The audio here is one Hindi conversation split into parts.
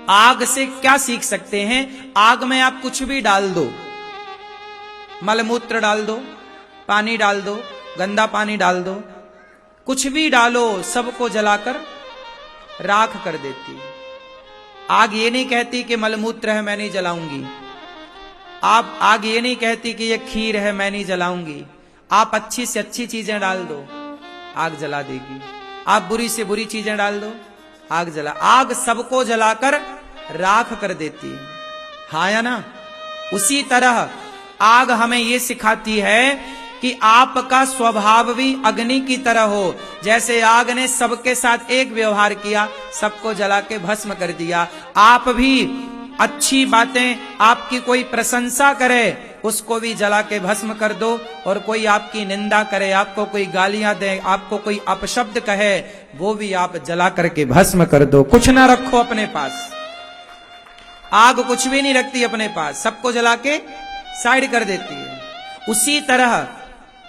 आग से क्या सीख सकते हैं? आग में आप कुछ भी डाल दो, मलमूत्र डाल दो, पानी डाल दो, गंदा पानी डाल दो, कुछ भी डालो, सबको जलाकर राख कर देती है। आग ये नहीं कहती कि मलमूत्र है मैं नहीं जलाऊंगी। आग ये नहीं कहती कि ये खीर है मैं नहीं जलाऊंगी। आप अच्छी से अच्छी चीजें डाल दो, आग जला देगी। आप बुरी से बुरी चीजें डाल दो, आग सबको जलाकर राख कर देती है। हाँ या ना? उसी तरह आग हमें यह सिखाती है कि आपका स्वभाव भी अग्नि की तरह हो। जैसे आग ने सबके साथ एक व्यवहार किया, सबको जला के भस्म कर दिया, आप भी अच्छी बातें, आपकी कोई प्रशंसा करे उसको भी जला के भस्म कर दो, और कोई आपकी निंदा करे, आपको कोई गालियां दे, आपको कोई अपशब्द कहे, वो भी आप जला करके भस्म कर दो। कुछ ना रखो अपने पास। आग कुछ भी नहीं रखती अपने पास, सबको जला के साइड कर देती है। उसी तरह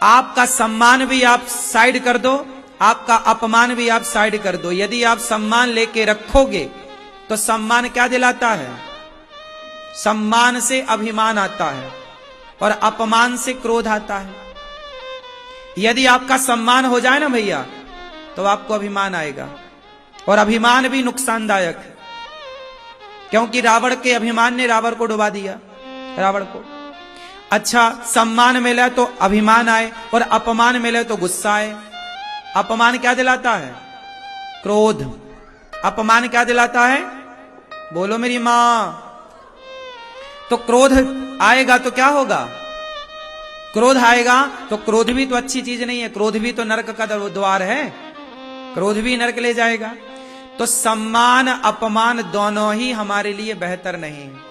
आपका सम्मान भी आप साइड कर दो, आपका अपमान भी आप साइड कर दो। यदि आप सम्मान लेके रखोगे तो सम्मान क्या दिलाता है? सम्मान से अभिमान आता है और अपमान से क्रोध आता है। यदि आपका सम्मान हो जाए ना भैया, तो आपको अभिमान आएगा, और अभिमान भी नुकसानदायक है, क्योंकि रावण के अभिमान ने रावण को डुबा दिया। रावण को अच्छा सम्मान मिले तो अभिमान आए, और अपमान मिले तो गुस्सा आए। अपमान क्या दिलाता है? क्रोध। अपमान क्या दिलाता है? बोलो मेरी मां। तो क्रोध आएगा तो क्या होगा? क्रोध आएगा तो क्रोध भी तो अच्छी चीज नहीं है, क्रोध भी तो नरक का द्वार है, क्रोध भी नरक ले जाएगा। तो सम्मान अपमान दोनों ही हमारे लिए बेहतर नहीं है।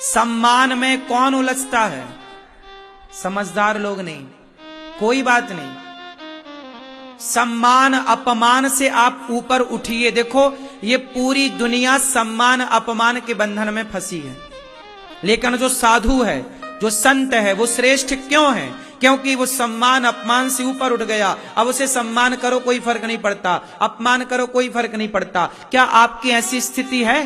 सम्मान में कौन उलझता है? समझदार लोग नहीं। कोई बात नहीं, सम्मान अपमान से आप ऊपर उठिए। देखो ये पूरी दुनिया सम्मान अपमान के बंधन में फंसी है, लेकिन जो साधु है, जो संत है, वो श्रेष्ठ क्यों है? क्योंकि वो सम्मान अपमान से ऊपर उठ गया। अब उसे सम्मान करो कोई फर्क नहीं पड़ता, अपमान करो कोई फर्क नहीं पड़ता। क्या आपकी ऐसी स्थिति है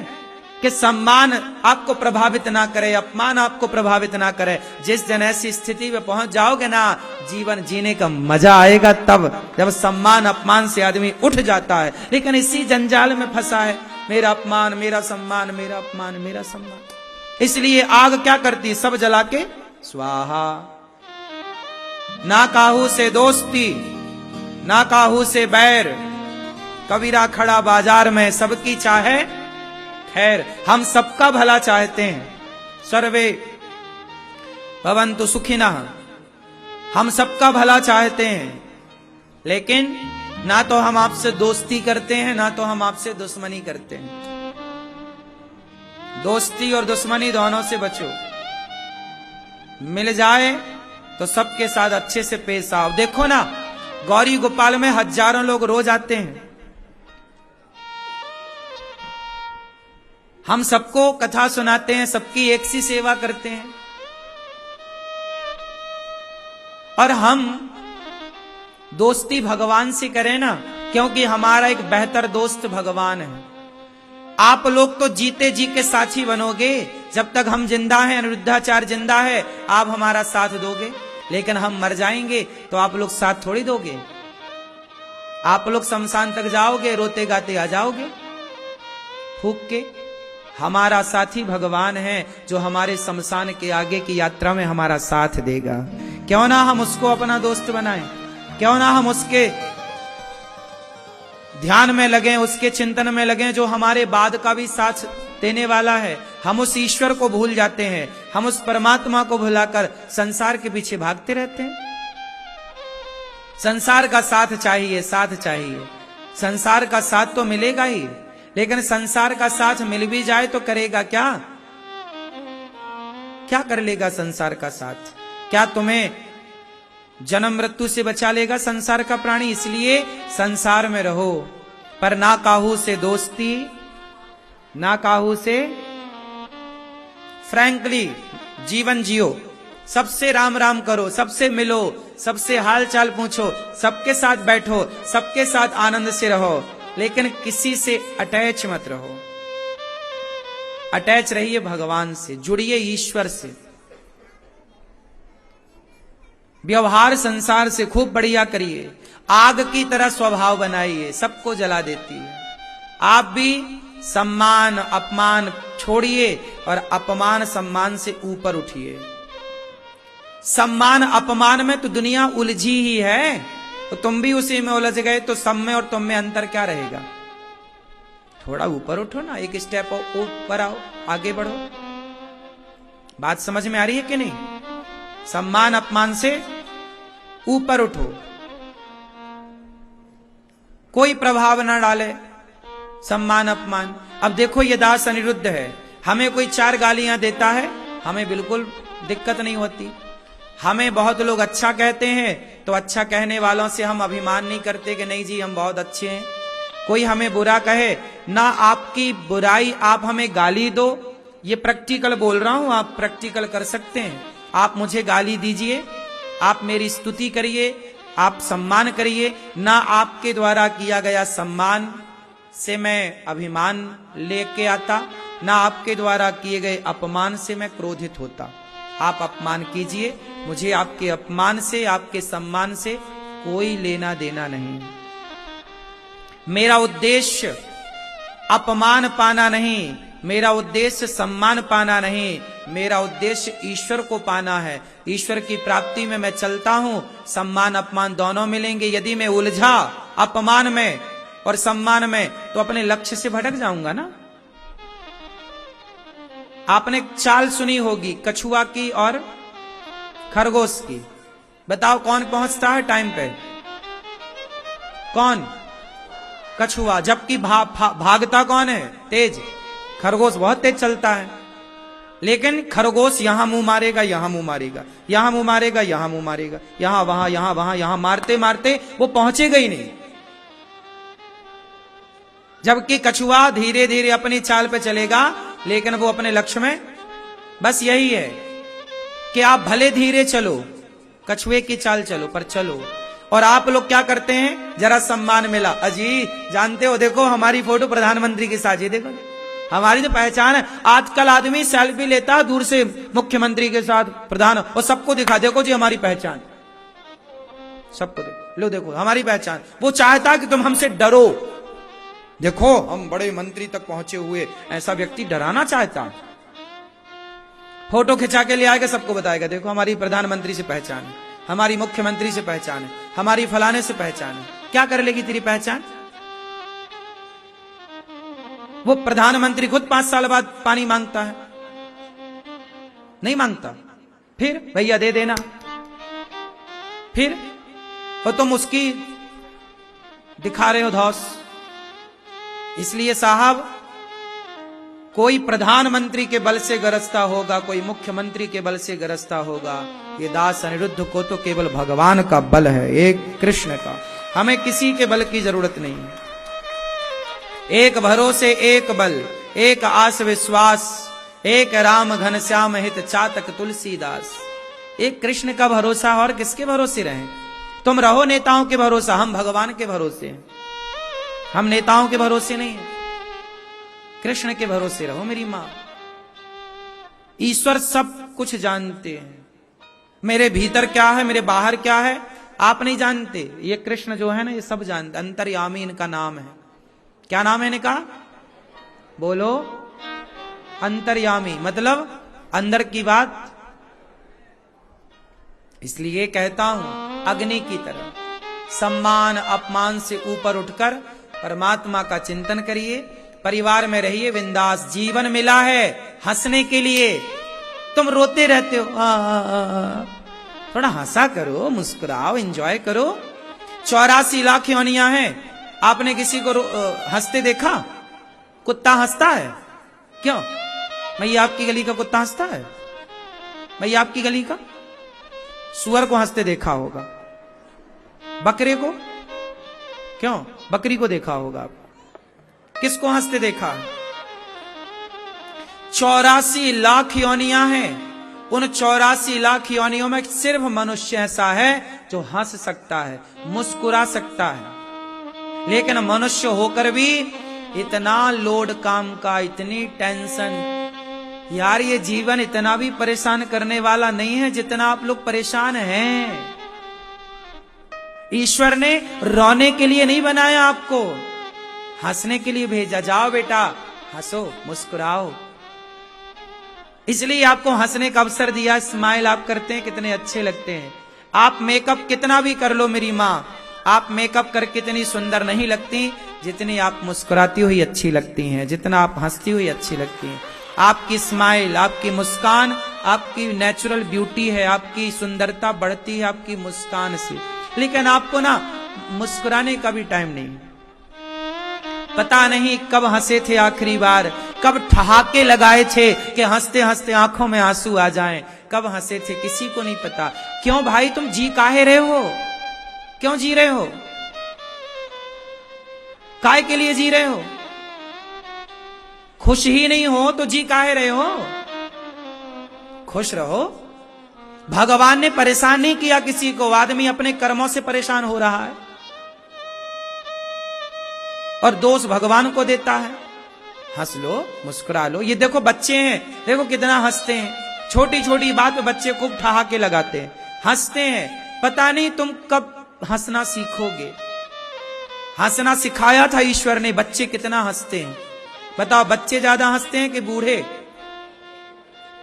कि सम्मान आपको प्रभावित ना करे, अपमान आपको प्रभावित ना करे? जिस दिन ऐसी स्थिति में पहुंच जाओगे ना, जीवन जीने का मजा आएगा तब, जब सम्मान अपमान से आदमी उठ जाता है। लेकिन इसी जंजाल में फंसा है, मेरा अपमान, मेरा सम्मान, मेरा अपमान, मेरा सम्मान। इसलिए आग क्या करती? सब जला के स्वाहा। ना काहू से दोस्ती, ना काहू से बैर, कबीरा खड़ा बाजार में सबकी चाहे खैर। हम सबका भला चाहते हैं, सर्वे भवन्तु सुखिनः, हम सबका भला चाहते हैं, लेकिन ना तो हम आपसे दोस्ती करते हैं, ना तो हम आपसे दुश्मनी करते हैं। दोस्ती और दुश्मनी दोनों से बचो। मिल जाए तो सबके साथ अच्छे से पेश आओ। देखो ना, गौरी गोपाल में हजारों लोग रोज आते हैं। हम सबको कथा सुनाते हैं, सबकी एक सी सेवा करते हैं, और हम दोस्ती भगवान से करें ना, क्योंकि हमारा एक बेहतर दोस्त भगवान है। आप लोग तो जीते जी के साथी बनोगे। जब तक हम जिंदा हैं, अनिरुद्धाचार्य जिंदा है, आप हमारा साथ दोगे। लेकिन हम मर जाएंगे तो आप लोग साथ थोड़ी दोगे। आप लोग शमशान तक जाओगे, रोते गाते आ जाओगे फूक के। हमारा साथी भगवान है, जो हमारे शमशान के आगे की यात्रा में हमारा साथ देगा। क्यों ना हम उसको अपना दोस्त बनाएं, क्यों ना हम उसके ध्यान में लगें, उसके चिंतन में लगें, जो हमारे बाद का भी साथ देने वाला है। हम उस ईश्वर को भूल जाते हैं, हम उस परमात्मा को भुलाकर संसार के पीछे भागते रहते हैं। संसार का साथ चाहिए, साथ चाहिए। संसार का साथ तो मिलेगा ही, लेकिन संसार का साथ मिल भी जाए तो करेगा क्या? क्या कर लेगा संसार का साथ? क्या तुम्हें जन्म मृत्यु से बचा लेगा संसार का प्राणी? इसलिए संसार में रहो, पर ना काहू से दोस्ती, ना काहू से, फ्रैंकली जीवन जियो। सबसे राम राम करो, सबसे मिलो, सबसे हाल चाल पूछो, सबके साथ बैठो, सबके साथ आनंद से रहो, लेकिन किसी से अटैच मत रहो। अटैच रहिए भगवान से, जुड़िए ईश्वर से। व्यवहार संसार से खूब बढ़िया करिए। आग की तरह स्वभाव बनाइए, सबको जला देती है। आप भी सम्मान अपमान छोड़िए और अपमान सम्मान से ऊपर उठिए। सम्मान अपमान में तो दुनिया उलझी ही है, तो तुम भी उसी में उलझ गए तो सब में और तुम में अंतर क्या रहेगा? थोड़ा ऊपर उठो ना, एक स्टेप ऊपर आओ, आगे बढ़ो। बात समझ में आ रही है कि नहीं? सम्मान अपमान से ऊपर उठो, कोई प्रभाव ना डाले सम्मान अपमान। अब देखो ये दास अनिरुद्ध है, हमें कोई 4 गालियां देता है, हमें बिल्कुल दिक्कत नहीं होती। हमें बहुत लोग अच्छा कहते हैं तो अच्छा कहने वालों से हम अभिमान नहीं करते कि नहीं जी हम बहुत अच्छे हैं। कोई हमें बुरा कहे ना, आपकी बुराई आप हमें गाली दो, ये प्रैक्टिकल बोल रहा हूं, आप प्रैक्टिकल कर सकते हैं। आप मुझे गाली दीजिए, आप मेरी स्तुति करिए, आप सम्मान करिए, ना आपके द्वारा किया गया सम्मान से मैं अभिमान लेके आता, ना आपके द्वारा किए गए अपमान से मैं क्रोधित होता। आप अपमान कीजिए, मुझे आपके अपमान से आपके सम्मान से कोई लेना देना नहीं। मेरा उद्देश्य अपमान पाना नहीं, मेरा उद्देश्य सम्मान पाना नहीं, मेरा उद्देश्य ईश्वर को पाना है। ईश्वर की प्राप्ति में मैं चलता हूं, सम्मान अपमान दोनों मिलेंगे। यदि मैं उलझा अपमान में और सम्मान में तो अपने लक्ष्य से भटक जाऊंगा ना। आपने चाल सुनी होगी कछुआ की और खरगोश की। बताओ कौन पहुंचता है टाइम पे? कौन? कछुआ। जबकि भागता कौन है? तेज। खरगोश बहुत तेज चलता है, लेकिन खरगोश यहां मुंह मारेगा, यहां मुंह मारेगा, यहां मुंह मारेगा, यहां मुंह मारेगा, यहां वहां यहां वहां यहां मारते मारते वो पहुंचेगा ही नहीं। जबकि कछुआ धीरे धीरे अपनी चाल पे चलेगा, लेकिन वो अपने लक्ष्य में। बस यही है कि आप भले धीरे चलो, कछुए की चाल चलो, पर चलो। और आप लोग क्या करते हैं? जरा सम्मान मिला, अजी जानते हो देखो हमारी फोटो प्रधानमंत्री के साथ, ये देखो हमारी तो पहचान है। आजकल आदमी सेल्फी लेता है दूर से मुख्यमंत्री के साथ, प्रधान, और सबको दिखा, देखो जी हमारी पहचान, सबको देखो, लो देखो हमारी पहचान। वो चाहता कि तुम हमसे डरो, देखो हम बड़े मंत्री तक पहुंचे हुए। ऐसा व्यक्ति डराना चाहता। फोटो खिंचा के ले आएगा, सबको बताएगा देखो हमारी प्रधानमंत्री से पहचान है, हमारी मुख्यमंत्री से पहचान है, हमारी फलाने से पहचान है। क्या कर लेगी तेरी पहचान? वो प्रधानमंत्री खुद 5 साल बाद पानी मांगता है, नहीं मांगता, फिर भैया दे देना, फिर और तुम उसकी दिखा रहे हो धौस। इसलिए साहब, कोई प्रधानमंत्री के बल से गरजता होगा, कोई मुख्यमंत्री के बल से गरजता होगा। ये दास अनिरुद्ध को तो केवल भगवान का बल है, एक कृष्ण का। हमें किसी के बल की जरूरत नहीं है। एक भरोसे एक बल, एक आस विश्वास, एक राम घनश्याम हित चातक तुलसीदास। एक कृष्ण का भरोसा, और किसके भरोसे रहें? तुम रहो नेताओं के भरोसा, हम भगवान के भरोसे हैं। हम नेताओं के भरोसे नहीं है, कृष्ण के भरोसे रहो मेरी मां। ईश्वर सब कुछ जानते हैं। मेरे भीतर क्या है, मेरे बाहर क्या है, आप नहीं जानते। ये कृष्ण जो है ना, ये सब जानते। अंतर्यामी इनका नाम है। क्या नाम है इनका? बोलो। अंतर्यामी मतलब अंदर की बात। इसलिए कहता हूं, अग्नि की तरह सम्मान अपमान से ऊपर उठकर परमात्मा का चिंतन करिए। परिवार में रहिए बिंदास। जीवन मिला है हंसने के लिए, तुम रोते रहते हो। थोड़ा हंसा करो, मुस्कुराओ, एंजॉय करो। 84 लाख योनियां हैं। आपने किसी को हंसते देखा? कुत्ता हंसता है? क्यों? भैया आपकी गली का कुत्ता हंसता है? भैया आपकी गली का? सुअर को हंसते देखा होगा, बकरे को? क्यों? बकरी को देखा होगा। किसको हंसते देखा? 84 लाख योनियां हैं। उन 84 लाख योनियों में सिर्फ मनुष्य ऐसा है जो हंस सकता है, मुस्कुरा सकता है। लेकिन मनुष्य होकर भी इतना लोड काम का, इतनी टेंशन, यार ये जीवन इतना भी परेशान करने वाला नहीं है जितना आप लोग परेशान हैं। ईश्वर ने रोने के लिए नहीं बनाया आपको, हंसने के लिए भेजा। जाओ बेटा हंसो मुस्कुराओ, इसलिए आपको हंसने का अवसर दिया। स्माइल आप करते हैं, कितने अच्छे लगते हैं। आप मेकअप कितना भी कर लो मेरी माँ, आप मेकअप करके इतनी सुंदर नहीं लगती जितनी आप मुस्कुराती हुई अच्छी लगती हैं, जितना आप हंसती हुई अच्छी लगती हैं। आपकी स्माइल, आपकी मुस्कान, आपकी नेचुरल ब्यूटी है, आपकी सुंदरता बढ़ती है आपकी मुस्कान से। लेकिन आपको ना मुस्कुराने का भी टाइम नहीं। पता नहीं कब हंसे थे आखिरी बार, कब ठहाके लगाए थे कि हंसते हंसते आंखों में आंसू आ जाएं। कब हंसे थे किसी को नहीं पता। क्यों भाई तुम जी काहे रहे हो? क्यों जी रहे हो? काय के लिए जी रहे हो? खुश ही नहीं हो तो जी काहे रहे हो? खुश रहो। भगवान ने परेशान नहीं किया किसी को, आदमी अपने कर्मों से परेशान हो रहा है और दोष भगवान को देता है। हंस लो मुस्कुरा लो। ये देखो बच्चे हैं, देखो कितना हंसते हैं, छोटी छोटी बात पे बच्चे खूब ठहाके लगाते हैं, हंसते हैं। पता नहीं तुम कब हंसना सीखोगे। हंसना सिखाया था ईश्वर ने। बच्चे कितना हंसते हैं बताओ, बच्चे ज्यादा हंसते हैं कि बूढ़े?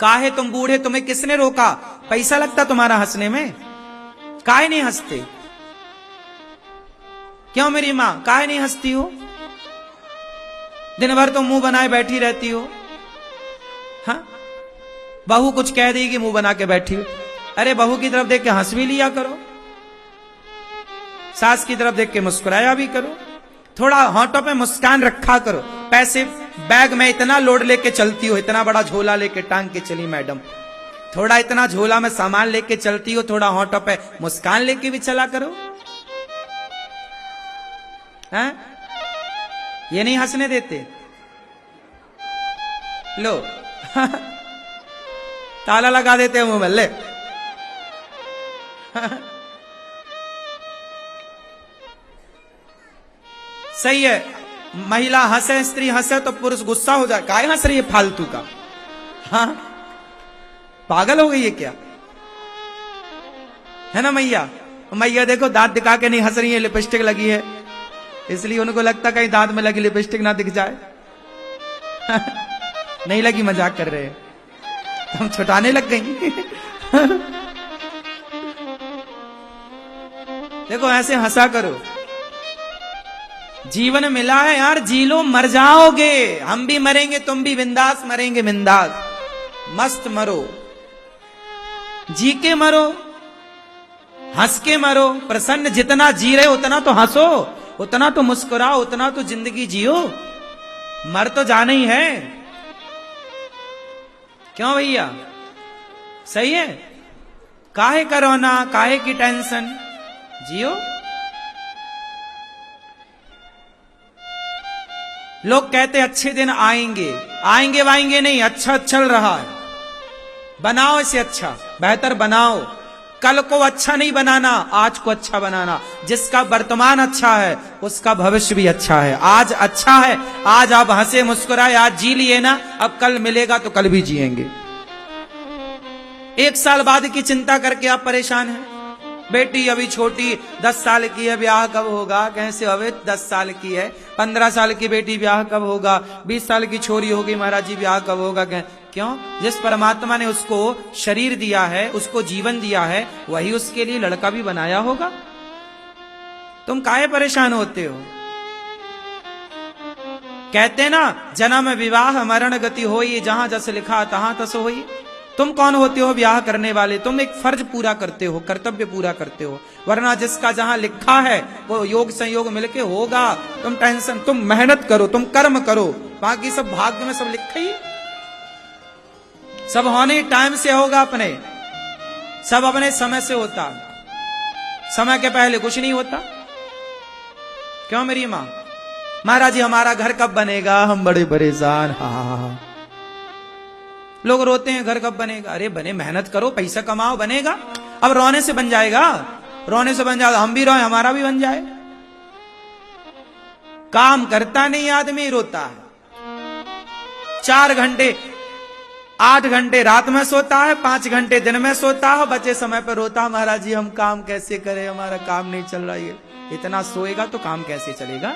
काहे तुम बूढ़े, तुम्हें किसने रोका? पैसा लगता तुम्हारा हंसने में? काहे नहीं हंसते? क्यों मेरी मां काहे नहीं हंसती हो? दिन भर तो मुंह बनाए बैठी रहती हो। हाँ, बहू कुछ कह देगी मुंह बना के बैठी हो। अरे बहू की तरफ देख के हंस भी लिया करो, सास की तरफ देख के मुस्कुराया भी करो, थोड़ा होंठों पे मुस्कान रखा करो। पैसे बैग में इतना लोड लेके चलती हो, इतना बड़ा झोला लेके टांग के चली मैडम, थोड़ा इतना झोला में सामान लेके चलती हो, थोड़ा होंठों पे मुस्कान लेके भी चला करो। हैं? ये नहीं हंसने देते? लो ताला लगा देते हैं मुंह में, ले सही है। महिला हंसे, स्त्री हंसे तो पुरुष गुस्सा हो जाए, काहे हंस रही है फालतू का? हाँ, पागल हो गई है क्या? है ना मैया? मैया देखो दांत दिखा के नहीं हंस रही है, लिपस्टिक लगी है, इसलिए उनको लगता कहीं दांत में लगी लिपस्टिक ना दिख जाए। नहीं लगी, मजाक कर रहे हैं, हम छुटाने लग गई। देखो ऐसे हंसा करो। जीवन मिला है यार, जी लो, मर जाओगे। हम भी मरेंगे, तुम भी बिंदास मरेंगे, बिंदास मस्त मरो, जी के मरो, हंस के मरो, प्रसन्न। जितना जी रहे उतना तो हंसो, उतना तो मुस्कुराओ, उतना तो जिंदगी जियो। मर तो जाना ही है। क्यों भैया? सही है। काहे करोना, काहे की टेंशन, जियो। लोग कहते अच्छे दिन आएंगे, आएंगे वाएंगे नहीं, अच्छा चल रहा है, बनाओ इसे अच्छा, बेहतर बनाओ। कल को अच्छा नहीं बनाना, आज को अच्छा बनाना। जिसका वर्तमान अच्छा है उसका भविष्य भी अच्छा है। आज अच्छा है, आज आप हंसे मुस्कुराए, आज जी लिए ना, अब कल मिलेगा तो कल भी जिएंगे। 1 साल बाद की चिंता करके आप परेशान हैं। बेटी अभी छोटी 10 साल की है, ब्याह कब होगा? कैसे अबे 10 साल की है, 15 साल की बेटी, ब्याह कब होगा? 20 साल की छोरी होगी, महाराज जी ब्याह कब होगा? क्यों? जिस परमात्मा ने उसको शरीर दिया है, उसको जीवन दिया है, वही उसके लिए लड़का भी बनाया होगा। तुम काहे परेशान होते हो? कहते ना जन्म विवाह मरण गति होई, जहां जस लिखा तहां तस होई। तुम कौन होते हो ब्याह करने वाले? तुम एक फर्ज पूरा करते हो, कर्तव्य पूरा करते हो, वरना जिसका जहां लिखा है वो योग संयोग मिलके होगा। तुम टेंशन, तुम मेहनत करो, तुम कर्म करो, बाकी सब भाग्य में सब लिखा ही। सब होने टाइम से होगा, अपने सब अपने समय से होता, समय के पहले कुछ नहीं होता। क्यों मेरी मां? महाराज जी हमारा घर कब बनेगा, हम बड़े परेशान। हाँ, लोग रोते हैं घर कब बनेगा। अरे बने, मेहनत करो, पैसा कमाओ, बनेगा। अब रोने से बन जाएगा? रोने से बन जाएगा, हम भी रोए, हमारा भी बन जाए। काम करता नहीं आदमी, रोता है। 4 घंटे 8 घंटे रात में सोता है, 5 घंटे दिन में सोता है, बचे समय पर रोता है, महाराज जी हम काम कैसे करें, हमारा काम नहीं चल रहा है। इतना सोएगा तो काम कैसे चलेगा।